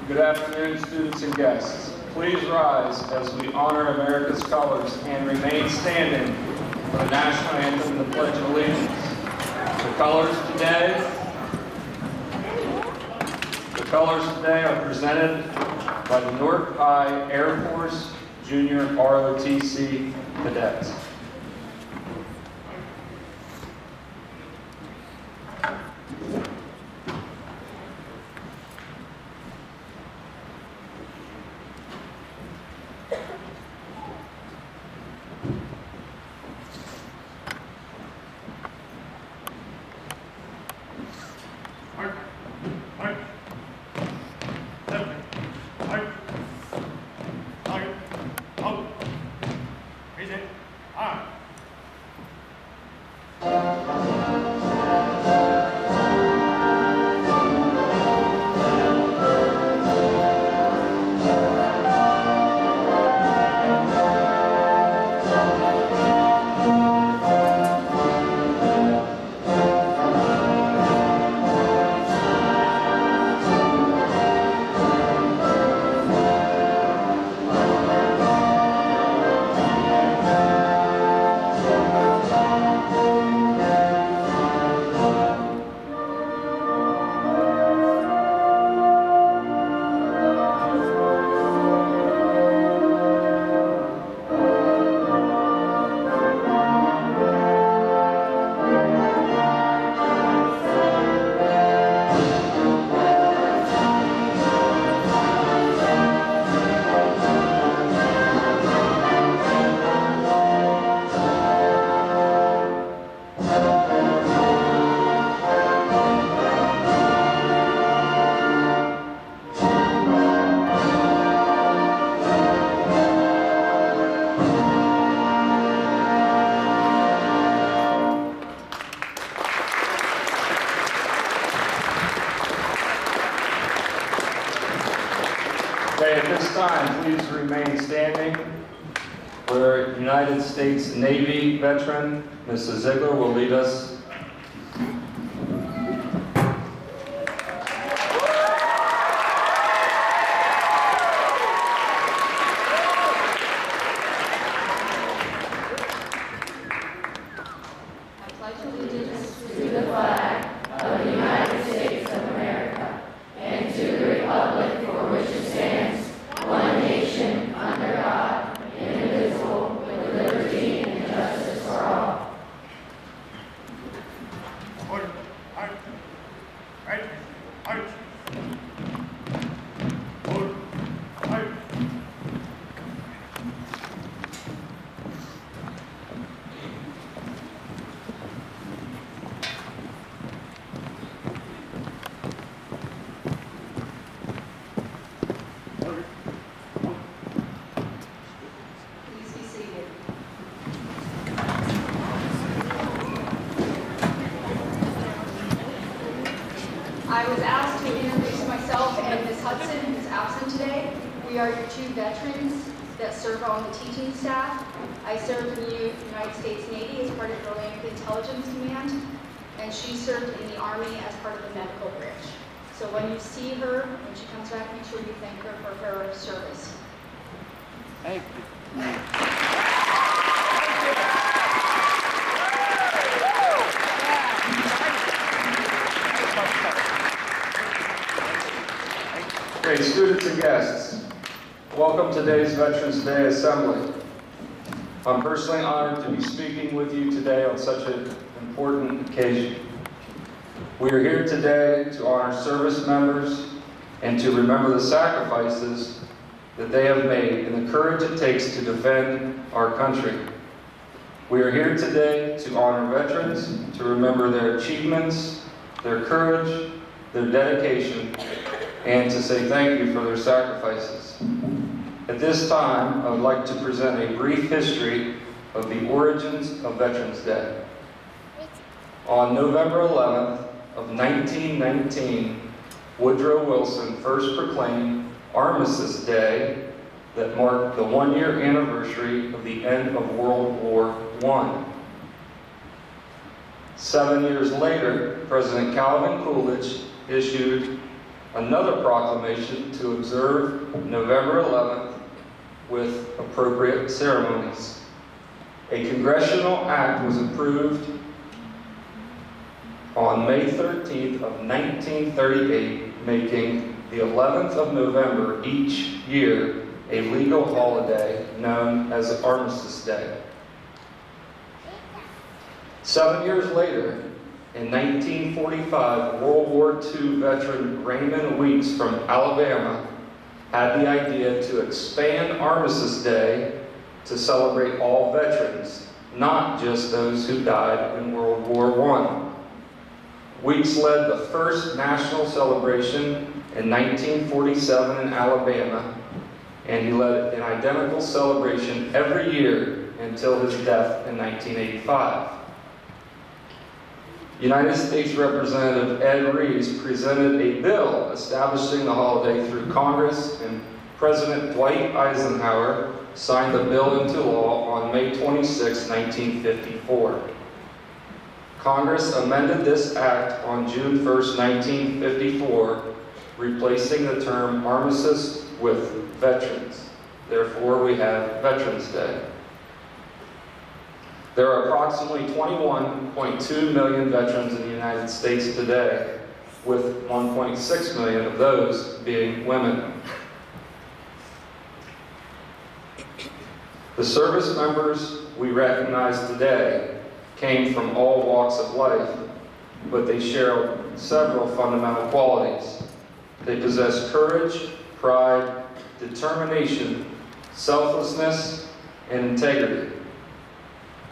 Good afternoon, students and guests. Please rise as we honor America's colors and remain standing for the national anthem and the Pledge of Allegiance. The colors today are presented by the Newark High Air Force Junior ROTC Cadets. At this time, please remain standing where United States Navy veteran Mrs. Ziegler will lead us. I was asked to introduce myself and Ms. Hudson, who's absent today. We are your two veterans that serve on the teaching staff. I served in the United States Navy as part of the Atlantic Intelligence Command, and she served in the Army as part of the medical branch. So when you see her, when she comes back, make sure you thank her for her service. Thank you. Okay, students and guests, welcome to today's Veterans Day Assembly. I'm personally honored to be speaking with you today on such an important occasion. We are here today to honor service members and to remember the sacrifices that they have made and the courage it takes to defend our country. We are here today to honor veterans, to remember their achievements, their courage, their dedication, and to say thank you for their sacrifices. At this time, I would like to present a brief history of the origins of Veterans Day. On November 11th of 1919, Woodrow Wilson first proclaimed Armistice Day that marked the one-year anniversary of the end of World War I. 7 years later, President Calvin Coolidge issued another proclamation to observe November 11th with appropriate ceremonies. A congressional act was approved on May 13th of 1938, making the 11th of November each year a legal holiday known as Armistice Day. 7 years later, in 1945, World War II veteran Raymond Weeks from Alabama had the idea to expand Armistice Day to celebrate all veterans, not just those who died in World War I. Weeks led the first national celebration in 1947 in Alabama, and he led an identical celebration every year until his death in 1985. United States Representative Ed Reeves presented a bill establishing the holiday through Congress, and President Dwight Eisenhower signed the bill into law on May 26, 1954. Congress amended this act on June 1, 1954, replacing the term armistice with veterans. Therefore, we have Veterans Day. There are approximately 21.2 million veterans in the United States today, with 1.6 million of those being women. The service members we recognize today came from all walks of life, but they share several fundamental qualities. They possess courage, pride, determination, selflessness, and integrity.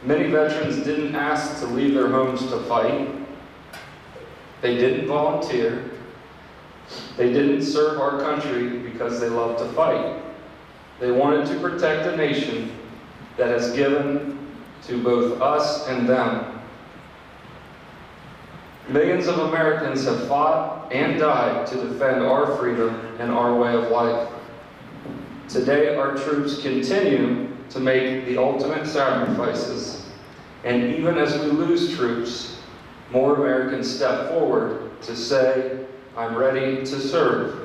Many veterans didn't ask to leave their homes to fight. They didn't volunteer. They didn't serve our country because they loved to fight. They wanted to protect a nation that has given to both us and them. Millions of Americans have fought and died to defend our freedom and our way of life. Today, our troops continue to make the ultimate sacrifices, and even as we lose troops, more Americans step forward to say, "I'm ready to serve."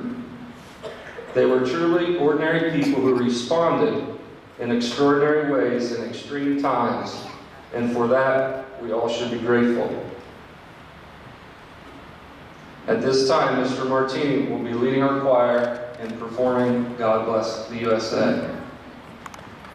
They were truly ordinary people who responded in extraordinary ways in extreme times, and for that, we all should be grateful. At this time, Mr. Martini will be leading our choir and performing "God Bless the USA."